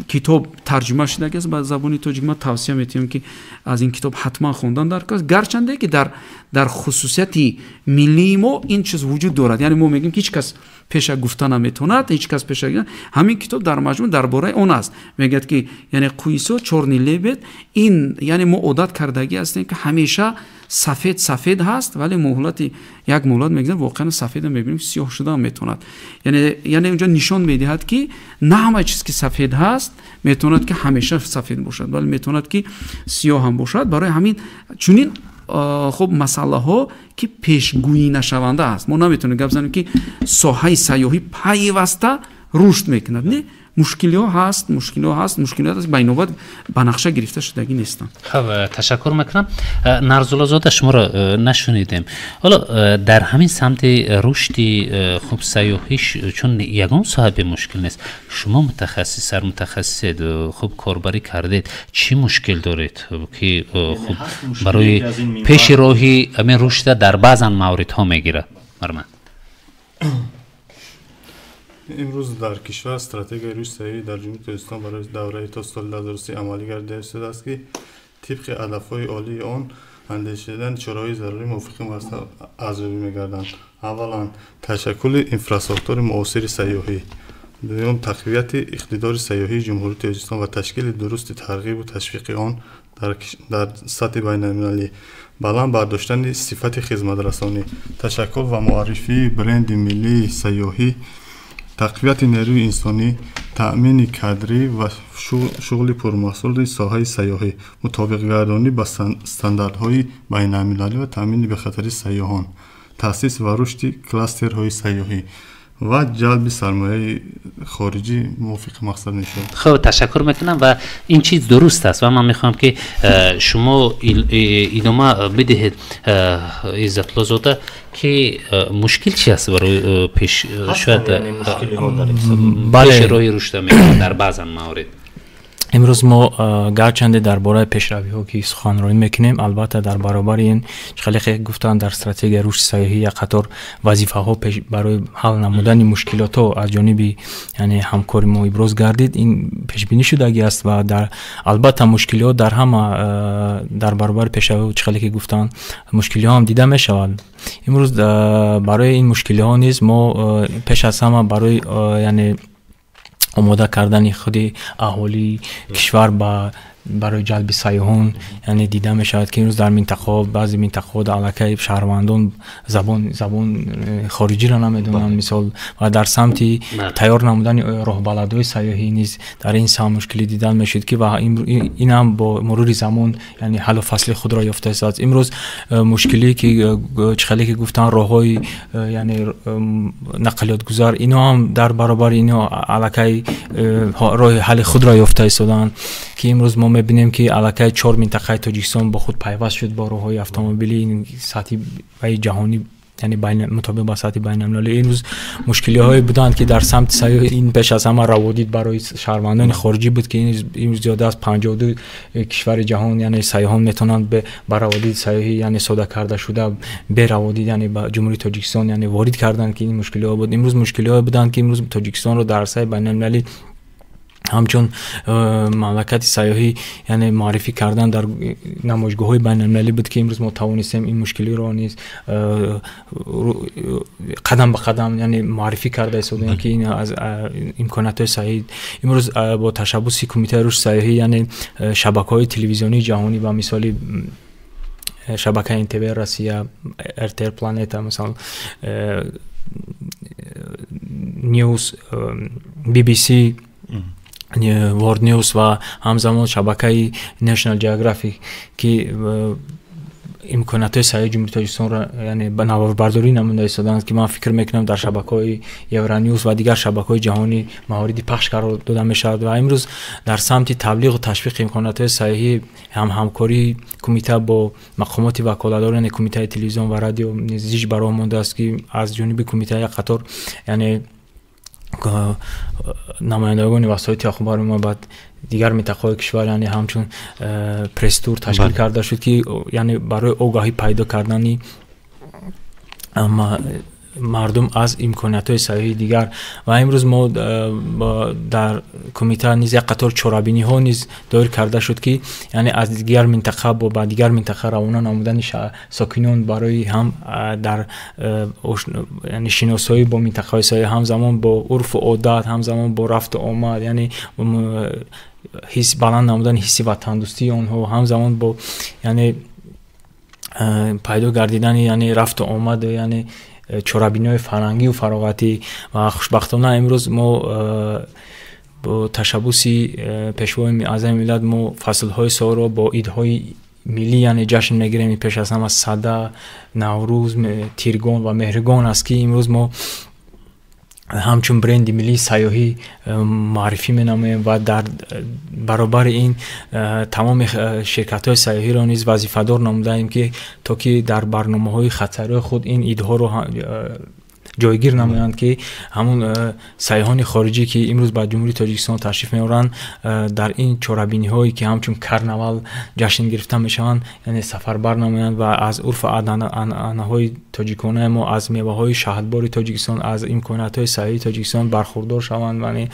Speaker 4: китоб тарҷума шудагӣ аст ба забони тоҷик. Ман тавсия метиҳам ки аз ин китоб ҳатман хондан даркас, гарчанде ки дар хусусияти миллии мо ин чиз вуҷуд дорад. Яъне мо мегӯем ки ҳеҷ кас пеша гуфта наметавонад, ҳеҷ кас пеша. Ҳамин китоб дар маҷмӯъ дар бораи он аст. Мегӯяд ки яъне Қӯи сиёҳ чорни лебед, ин яъне мо одат кардагӣ ҳастем ки ҳамеша сафед ҳаст, вале муҳлати як муҳлат мегзарад воқеан сафеда мебинем сиёҳ шуда метавонад. Яъне унҷа нишон медиҳад ки на ҳама чиз ки сафед ҳаст метавонад ки ҳамеша сафед бошад, вале метавонад ки сиёҳ ҳам бошад. Барои ҳамин чунин хуб масъалаҳо ки пешгӯӣ нашаванда аст. Мо наметавонем гап занем ки соҳаи сайёҳӣ пайваста рушд мекунад. Не, мушкилиҳо ҳаст, мушкилият аст, ба инобат ба нақша гирифта шудагӣ нестанд.
Speaker 2: хаб ташаккур мекунам. Нарзуллозода шуморо нашунидем. Ҳоло дар ҳамин самти рушди хуб сайёҳӣ чун ягон соҳа бемушкил нест. Шумо мутахассис, сармутахассисед, хуб корбарӣ кардед, чӣ мушкил доред ки хуб барои пеши роҳи ҳамин рушда дар баъзан мавридҳо мегирад? Марман
Speaker 6: имрӯз дар кишвар стратегияи рушди сайёҳӣ дар ҷумҳурии Тоҷикистон барои давраи то соли 2030 амалӣ гардида шудааст ки тибқи ҳадафҳои олии он андешидани чораҳои зарури мувофиқи масъала арзёбӣ мегарданд. аввалан ташаккули инфраструктураи муосири сайёҳӣ, дуюм тақвияти иқтидори сайёҳии ҷумҳурии Тоҷикистон ва ташкили дурусти тарғибу ташвиқи он дар сатҳи байналмилалӣ, баланд бардоштани сифати хизматрасонӣ, ташаккул ва муаррифии бренди миллии сайёҳӣ, тақвияти нерӯи инсонӣ, таъмини кадрӣ ва шуғли пурмаҳсули соҳаи сайёҳӣ, мутобиқгардонӣ ба стандартҳои байналмилалӣ ва таъмини бехатарии сайёҳон, таъсис ва рушди кластерҳои сайёҳӣ ва ҷалби сармояи хориҷӣ мувофиқи мақсад мешавад.
Speaker 2: хуб ташаккур мекунам ва ин чиз дуруст аст ва ман мехоҳам ки шумо идома бидиҳед Иззатлозода ки мушкил чи аст барои пеш шояд пеши роҳи рушда мекунад дар баъзан маврид.
Speaker 5: имрӯз мо гарчанде дар бораи пешравиҳо ки суханронӣ мекунем, албатта дар баробари ин хеле гуфтан дар стратегияи рушди сайёҳӣ як қатор вазифаҳо барои ҳал намудани мушкилотҳо аз ҷониби яъне ҳамкори мо иброз гардид. Ин пешбинӣ шудагӣ аст ва албатта мушкилиҳо дар ҳама дар баробари пешравиҳо хеле ки гуфтан мушкилиҳо ҳам дида мешавад. имрӯз барои ин мушкилиҳо низ мо пеш аз ҳама барои яъне омода кардани худи аҳолии кишвар ба برای جلب سیاحان یعنی دیده می شود که امروز در منطقه بعضی منطقه در علاقه شهروندان زبان خارجی را نمیدونن مثال و در سمت تیار نمودن راه بلدهای سیاحی نیز در این سه مشکلی دیدن می شد که و این هم با مرور زمان یعنی حل و فصل خود را یافته است. امروز مشکلی که چخلی که گفتن راههای یعنی نقلیات گذار اینا هم در برابر اینا علاقه راه حل خود را یافته ایستادند که امروز ما می‌بینیم که علاقه 4 منطقه تاجیکستان با خود پیوست شد با راههای اتومبیلی سطحی و جهانی یعنی مطابق با سطح بین‌المللی. این روز مشکلی‌هایی بودند که در سمت سیاحی این پیش از همه روادید برای شهروندان خارجی بود که این روز زیاده از 52 کشور جهان یعنی سیاحان میتونند به روادید سیاحی یعنی صادر کرده شده به روادید یعنی به جمهوری تاجیکستان یعنی وارد کردند که این مشکلی‌ها بود. امروز مشکلی‌ها بودند که امروز تاجیکستان رو در عرصه بین‌المللی همچون مملکت سیاحی یعنی معرفی کردن در نمایشگاه‌های بین‌المللی بود که امروز ما توانستیم این مشکلی رو نیز قدم به قدم یعنی معرفی کرده ایستادیم که این از امکانات سیاحی امروز با تشبث کمیته رشد سیاحی یعنی شبکه‌های تلویزیونی جهانی و مثال شبکه انتبه روسیه ارتر پلانتا مثلا نیوز بی بی سی ورد نیوز و همزمان شبکه نشنال جیوگرافیک که امکانات سیاحی جمهوری تاجیکستان را یعنی به نوآورداری نموده ایستادند که من فکر میکنم در شبکه‌های یورانیوس و دیگر شبکه‌های جهانی مواردی پخش قرار داده میشود و امروز در سمت تبلیغ و تشویق امکانات سیاحی همکاری کمیته با مقامات وکالتداران کمیته تلویزیون و رادیو نزدیک برای مانده است که از جانب کمیته قطار یعنی نمایندگان وسایل اخبار ما بعد دیگر منطقه‌های کشور یعنی همچون پرس تور تشکیل کرده شد که یعنی برای آگاهی پیدا کردن مردم از امکانات‌های سیاحی دیگر و امروز ما در کمیته نیز یک قطار چرابینی‌ها نیز دایر کرده شد که یعنی از دیگر منطقه با دیگر منطقه روانه نمودن ساکنان برای هم در یعنی شناسایی با منطقه‌های سیاحی همزمان با عرف و عادت همزمان با رفت و آمد یعنی حس بلند نمودن حس وطندوستی آنها همزمان با یعنی پیدا گردیدن یعنی رفت و آمد یعنی چرابینی‌های فرهنگی و فراغتی و خوشبختانه امروز ما با تشبث پیشوای اعظم ملت ما فصل‌های سال را با عیدهای ملی یعنی جشن می‌گیریم. پیش از همه صده، نوروز، تیرگان و مهرگان است که امروز ما همچون برند ملی سیاحی معرفی می‌نماییم و در برابر این تمام شرکت‌های سیاحی را نیز وظیفه‌دار نموده‌ایم که تا که در برنامه‌های خطری خود این ایده‌ها رو جایگیر نمایند که همون سیاحان خارجی که امروز به جمهوری تاجیکستان تشریف می‌آورند در این چرابینی‌هایی که همچون کرنوال جشن گرفته می‌شوند یعنی سفربر نمایند و از عرف عنعنه‌های تاجیکانه ما از میوه‌های شهدبار تاجیکستان از امکانات‌های سیاحی تاجیکستان برخوردار شوند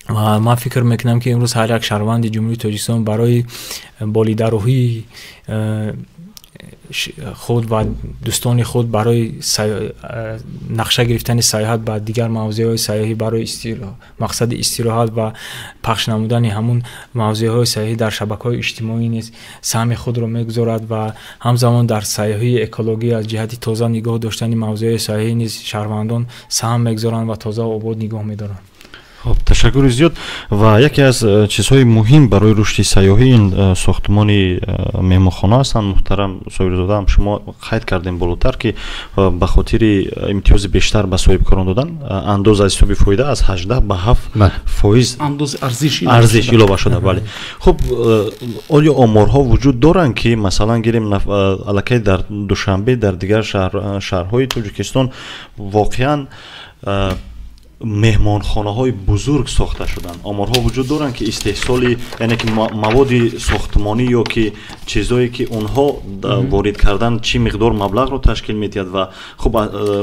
Speaker 5: و من فکر میکنم که امروز هر یک شهروند جمهوری تاجیکستان برای بالیدروهی خود و دوستان خود برای نقشه گرفتن سیاحت به دیگر موضوعات سیاحی برای مقصد استراحت و پخش نمودن همون موضوعات سیاحی در شبکه‌های اجتماعی نیز سهم خود را می‌گذارد و همزمان در سیاحی اکولوژی از جهت تازه نگاه داشتن موضوعات سیاحی نیز شهروندان سهم می‌گذارند و تازه و آباد نگاه می‌دارند.
Speaker 3: خب تشکر زیاد و یکی از چیزهای مهم برای رشد سیاحی این ساختمان مهمانخانه هستند. محترم صاحبزاده هم شما قید کردین بالاتر که به خاطر امتیاز بیشتر به صاحبکاران دادن انداز از حساب فایده از 18 به 7%
Speaker 4: انداز
Speaker 3: ارزش اضافه شده. بله خب آیا آمارها وجود دارند که مثلا گیریم الکی در دوشنبه در دیگر شهرهای تاجیکستان واقعا مهمانخانه‌های بزرگ ساخته شدن؟ آمارها وجود دارن که استحصال یعنی که مواد ساختمانی یا که چیزایی که اونها وارد کردن چی مقدار مبلغ رو تشکیل میدهد و خب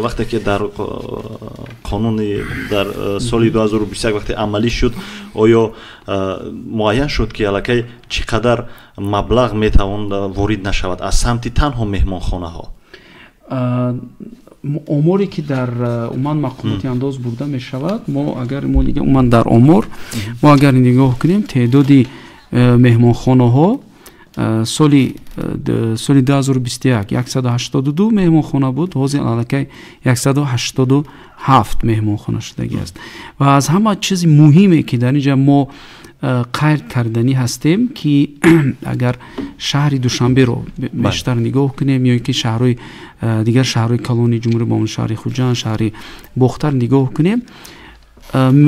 Speaker 3: وقتی که در قانون در سال 2021 وقتی عملی شد آیا معین شد که الکی چقدر مبلغ میتوان وارد نشود از سمت تنها مهمانخانه ها؟
Speaker 4: اموری که در عمان مقاماتی انداز برده می شود ما اگر ما دیگه عمان در امور ما اگر نگاه کنیم تعدادی меҳмонхонаҳо соли 2021 182 меҳмонхона буд, ҳозир аллакай 187 меҳмонхона шудагӣ аст. ва аз ҳама чизи муҳиме ки дар инҷа мо қайд карданӣ ҳастем ки агар шаҳри Душанберо бештар нигоҳ кунем ё ки шаҳрҳои дигар шаҳрҳои калонии ҷумҳурии Бомон, шаҳри Хуҷанд, шаҳри Бохтар нигоҳ кунем,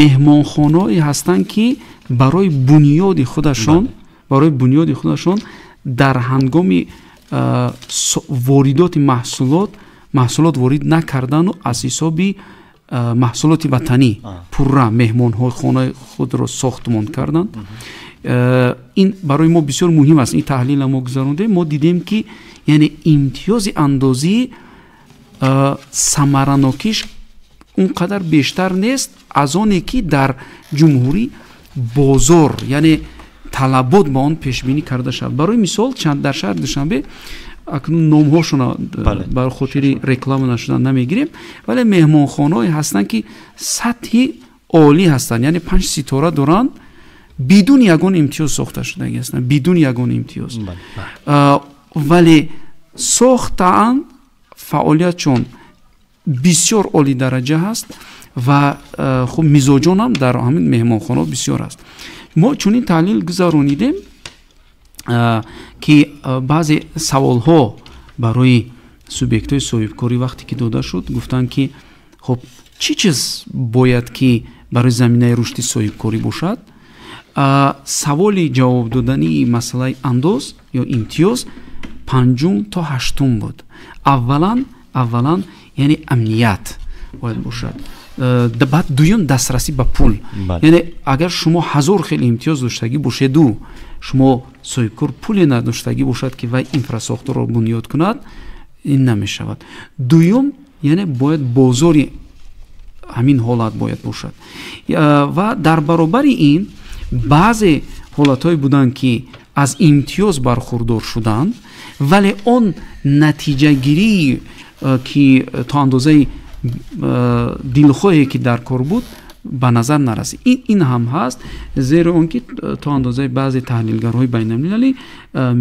Speaker 4: меҳмонхонаҳое ҳастанд ки барои бунёди худашон дар ҳангоми воридоти маҳсулот ворид накардану аз ҳисоби маҳсулоти ватанӣ пурра меҳмонҳои хонаи худро сохтмон карданд. ин барои мо бисёр муҳим аст. ин таҳлила мо гузарондем, мо дидем ки яъне имтиёзи андозӣ самаранокиш он қадар бештар нест аз оне ки дар ҷумҳурӣ бозор яъне талабот ба он пешбинӣ карда шавад. барои мисол дар шаҳри Душанбе акнун номҳошона бар хотири реклама нашудан намегирем, вале меҳмонхонаҳое ҳастанд ки сатҳи олӣ ҳастанд, яъне 5 ситора доранд, бидуни ягон имтиёз сохта шудагӣ ҳастанд, бидуни ягон имтиёз, вале сохтаанд, фаъолиятшон бисёр олидараҷа ҳаст ва хуб мизоҷон ҳам дар ҳамин меҳмонхонаҳо бисёр аст. мо чунин таҳлил гузаронидем ки баъзе саволҳо барои субъектҳои соҳибкорӣ вақте ки дода шуд, гуфтанд ки хуб чӣ чиз бояд ки барои заминаи рушди соҳибкорӣ бошад. саволи ҷавоб додании масъалаи андоз ё имтиёз 5 то 8 буд. аввалан яъне амният бояд бошад. баъд дуюм дастрасӣ ба пул. яъне агар шумо 1000 хел имтиёз доштагӣ бошеду шумо соҳибкор пуле надоштагӣ бошад ки вай инфрасохторро бунёд кунад, ин намешавад. дуюм яъне бояд бозори ҳамин ҳолат бояд бошад. ва дар баробари ин баъзе ҳолатҳое буданд ки аз имтиёз бархурдор шуданд, вале он натиҷагирӣ ки то андозаи дилхоҳе ки дар кор буд ба назар нарасид. ин ҳам ҳаст, зеро он ки то андозаи баъзе таҳлилгарҳои байналмилалӣ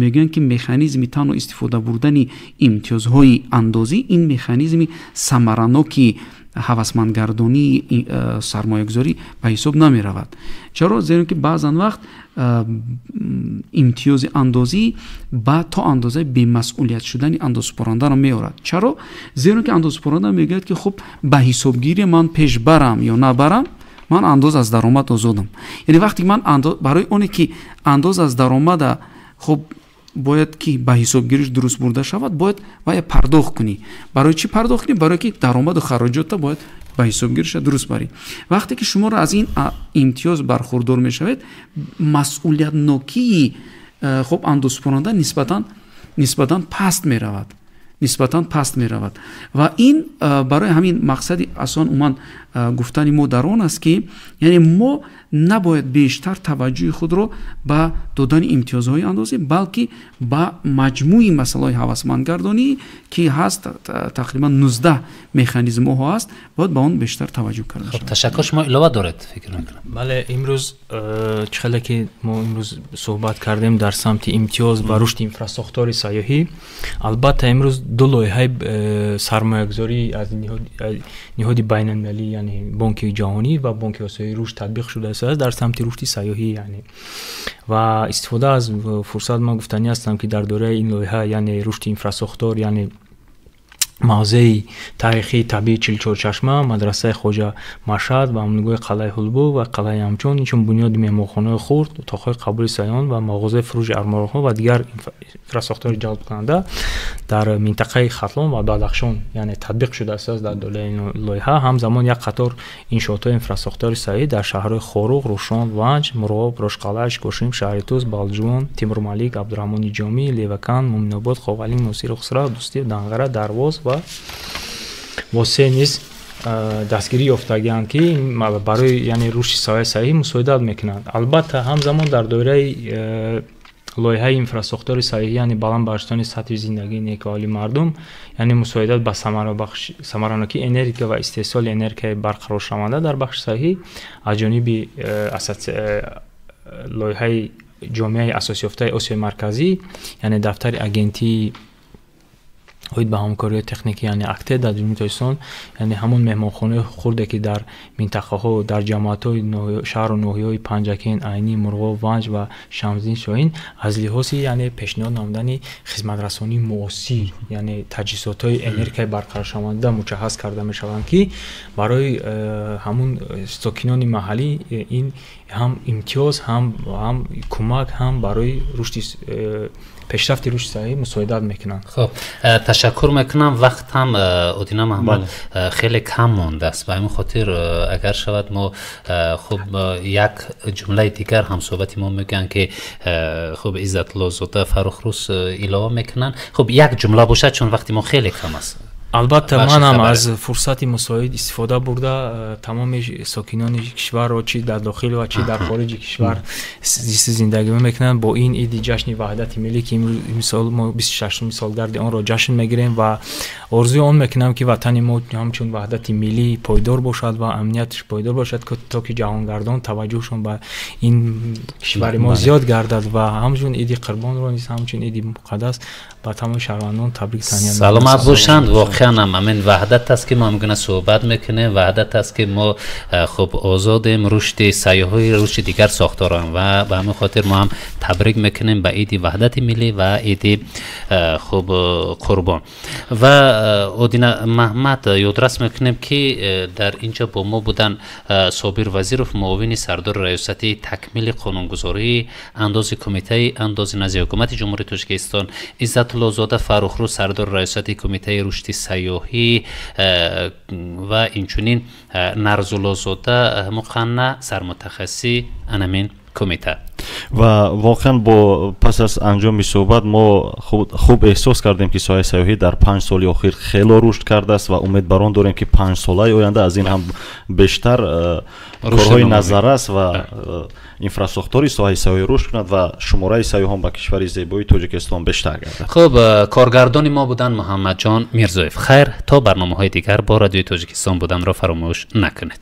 Speaker 4: мегӯянд ки механизми танҳо истифода бурдани имтиёзҳои андозӣ ин механизми самараноки ҳавасмандгардонии сармоягузорӣ ба ҳисоб намеравад. чаро? зеро ки баъзан вақт имтиёзи андозӣ ба то андозаи бемасъулият шудани андозсупорандаро меорад. чаро? зеро ки андозсупоранда мегӯяд ки хуб ба ҳисобгирӣ ман пеш барам ё набарам, ман андоз аз даромад озодам. яъне вақте ман барои оне ки андоз аз даромада хуб бояд ки ба ҳисобгириш дуруст бурда шавад, бояд вая пардохт кунӣ. барои чӣ пардохт кунӣ? барое ки даромаду хароҷотта бояд ба ҳисобгириша дуруст барӣ. вақте ки шуморо аз ин имтиёз бархурдор мешавед, масъулиятнокии хуб андозсупоранда нисбатан паст меравад. ва ин барои ҳамин мақсади асон уман гуфтани мо дар он аст ки яъне мо набояд бештар таваҷҷӯҳи худро ба додани имтиёзҳои андозӣ, балки ба маҷмӯи масъалаҳои ҳавасмандгардонӣ ки ҳаст, тақрибан 19 механизмҳо ҳаст, бояд ба он бештар таваҷҷӯҳ карда шавад.
Speaker 2: ташаккур. шумо илова доред фикр мекунам?
Speaker 5: бале, имрӯз чихеле ки мо имрӯз суҳбат кардем дар самти имтиёз ва рушди инфрасохтори сайёҳӣ, албатта имрӯз ду лоиҳаи сармоягузорӣ аз ниҳоди байналмилалӣ, яъне бонки ҷаҳонӣ ва бонки осиёи рушд татбиқ шудааст дар самти рушди сайёҳӣ, яъне ва истифода аз фурсат ма гуфтанӣ ҳастам ки дар дораи ин лоиҳа, яъне рушди инфрасохтор, яъне мавзеи таърихии табиии Чилчорчашма, мадрасаи Хоҷа Машҳад ва амнигоҳи қалъаи Ҳулбу ва қалъаи Амчон, инчун бунёди меҳмонхонаҳои хурд, утоқҳои қабули сайёҳон ва мағозаи фурӯши армонҳо ва дигар инфрасохтори ҷалбкунанда дар минтақаи Хатлон ва Бадахшон, яъне татбиқ шудааст дар дораи ин лоиҳа. ҳамзамон як қатор иншоотҳои инфрасохтори сайёҳӣ дар шаҳрҳои Хоруғ, Рӯшон, Ванҷ, Мурғоб, Рошқалъа, Ишкошим, Шаҳри Туз, Балҷувон, Тимурмалик, Абдураҳмони Ҷомӣ, Левакан, Муъминобод, Ховалин, Носири Хусрав, Дӯстӣ, Дангара, Дарвоз ва восе низ дастгирӣ ёфтагианд ки барои яъне рушди соҳаи сайёҳӣ мусоидат мекунанд. албатта ҳамзамон дар доираи лоиҳаи инфрасохтори сайёҳӣ, яъне баландбаҳштони сатҳи зиндагии некоҳоли мардум, яъне мусоидат ба самаранокии энергия ва истеҳсоли энергияи барқароршаванда дар бахши сайёҳӣ аз ҷониби лоиҳаи ҷомеаи асосёфтаи осиёи марказӣ яъне дафтари агентии оид ба ҳамкориҳои техникӣ яъне актед дар ҷумҳурии тоҷикистон яъне ҳамон меҳмонхонаҳои хурде ки дар минтақаҳо дар ҷамоатҳои шаҳру ноҳияҳои Панҷакен, Айнӣ, Мурғоб, Ванҷ ва Шамсиддин Шоҳин аз лиҳози яъне пешниҳод намудани хизматрасонии муосир яъне таҷҳизотҳои энергияи барқароршаванда муҷаҳҳаз карда мешаванд ки барои ҳамон сокинони маҳаллӣ ин ҳам имтиёз ҳам кӯмак ҳам барои рушди пешрафти рушди саҳӣ мусоидат мекунанд.
Speaker 2: خب تشکر میکنم وقت هم ادینا محمد خیلی کم مانده است به همین خاطر اگر شود ما خب یک جمله دیگر هم صحبتی ما میگن که خب عزت الله زاده فرخروس علاوه میکنن خب یک جمله باشه چون وقتی ما خیلی کم است.
Speaker 5: албатта ман ҳам аз фурсати мусоид истифода бурда тамоми сокинони кишварро чи дар дохил ва чи дар хориҷи кишвар зиндагӣ мекунанд бо ин иди ҷашни ваҳдати миллӣ ки имсол мо 26 солгарди онро ҷашн мегирем ва орзуи он мекунам ки ватани мо ҳамчун ваҳдати миллӣ пойдор бошад ва амниятш пойдор бошад то ки ҷаҳонгардон таваҷҷӯҳшон ба ин кишвари мо зиёд гардад ва ҳамчун иди қурбонро низ ҳамчун иди муқаддас ба тамоми шаҳрвандон табрик таҳният
Speaker 2: саломат бошанд. واقعا همین وحدت است که ما میگن صحبت میکنیم وحدت است که ما خب آزادیم رشد سیاحی رشد دیگر ساختاران و به همین خاطر ما هم تبریک میکنیم به عید وحدت ملی و عید خب قربان و ادینا محمد یادرس میکنیم که در اینجا با ما بودن صابر وزیرов معاون سردار ریاستی تکمیل قانونگذاری انداز کمیته انداز نظر حکومت جمهوری تاجیکستان عزت الله زاده فرخروس سردار ریاستی کمیته رشد سیاحی و اینچنین نرزالله زاده مقنع سرمتخصصی انمین کمیته
Speaker 3: و واقعا با پس از انجام صحبت ما خوب احساس کردیم که سایه سیاحی در 5 سال اخیر خیلی رشد کرده است و امیدواران داریم که 5 ساله آینده از این هم بیشتر کارهای نظر است و اینفراستراکتوری سایه سیاحی رشد کند و شماره سیاحان به کشور زیبای تاجیکستان بیشتر گردد.
Speaker 2: خب کارگردان ما بودن محمد جان میرزایف. خیر تا برنامه‌های دیگر با رادیوی تاجیکستان بودن را فراموش نکنید.